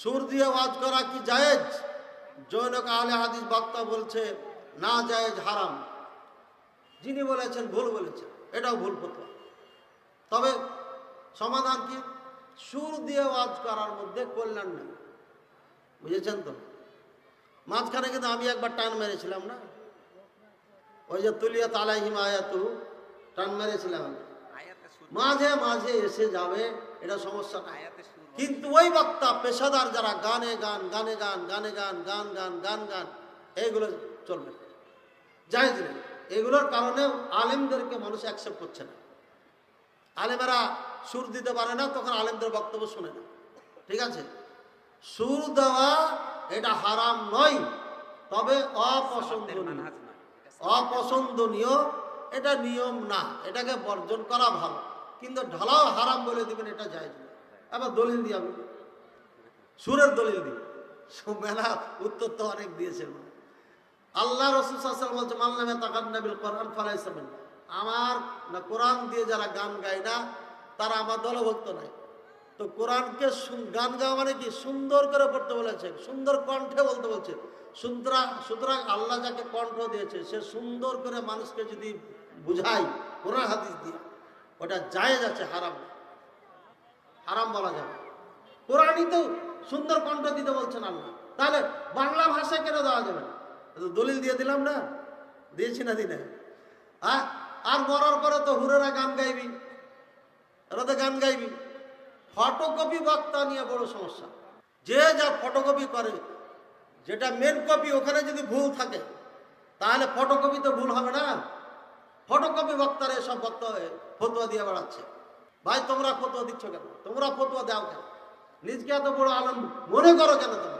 সুর দিয়ে ওয়াজ করা কি জায়েজ? জৈনক আহলে হাদিস বক্তা বলছে না জায়েজ, হারাম। যিনি বলেছেন ভুল বলেছেন, এটাও ভুল ফতোয়া। তবে সমাধান কি? সুর দিয়ে ওয়াজ করার মধ্যে কল্যাণ নেই, বুঝেছেন তো? মাঝখানে কিন্তু আমি একবার টান মেরেছিলাম না, ওই যে তুলিয়াত আলাইহিম আয়াতুহু, টান মেরেছিলাম। মাঝে মাঝে এসে যাবে, এটা সমস্যা না। কিন্তু ওই বক্তা পেশাদার যারা গানে গান, গানে গান, গানে গান, গান গান, গান গান, এইগুলো চলবে, জায়েজ নেই। এগুলোর কারণে আলেমদেরকে মানুষ অ্যাকসেপ্ট করছে না। আলেমেরা সুর দিতে পারে না, তখন আলেমদের বক্তব্য শুনে না। ঠিক আছে, সুর দেওয়া এটা হারাম নয়, তবে অপছন্দনীয়। অপছন্দনীয় এটা নিয়ম না, এটাকে বর্জন করা ভালো। কিন্তু ঢালাও হারাম বলে দিবেন, এটা জায়েজ না। আবার দলিল দিয়ে আমি সুরের দলিল দিই, মেলা উত্তর তো অনেক দিয়েছেন। আল্লাহ রাসূল সাল্লাল্লাহু আলাইহি ওয়াসাল্লাম বলছে মান লাম ইয়াতাগান্না বিল কোরআন ফালাইসা মিন্না। আমার না কোরআন দিয়ে যারা গান গায় না, তারা আমার দলভুক্ত নাই। তো কোরআনকে গান গাওয়া মানে কি? সুন্দর করে পড়তে বলেছে, সুন্দর কণ্ঠে বলতে বলছে। সুতরাং আল্লাহ যাকে কণ্ঠ দিয়েছে, সে সুন্দর করে মানুষকে যদি বুঝায় কোরআন হাদিস দিয়ে, ওটা জায়েজ আছে, হারাম না। হারাম বলা যাবে। কোরআনই তো সুন্দর কণ্ঠ দিতে বলছেন আল্লাহ, তাহলে বাংলা ভাষায় কেন দেওয়া যাবে না? দলিল দিয়ে দিলাম না, দিয়েছি না দিনে? আর মরার পরে তো হুরেরা গান গাইবি, এরা তো গান গাইবি। ফটোকপি বক্তা নিয়ে বড় সমস্যা। যে যা ফটোকপি করে, যেটা মেন কপি, ওখানে যদি ভুল থাকে তাহলে ফটোকপি তো ভুল হবে না। ফটোকপি বক্তারা এসব বক্তা ফতোয়া দিয়ে বেড়াচ্ছে। ভাই তোমরা ফতোয়া দিচ্ছ কেন? তোমরা ফতোয়া দাও কেন? নিজকে এত বড় আলম মনে করো কেন? তোমরা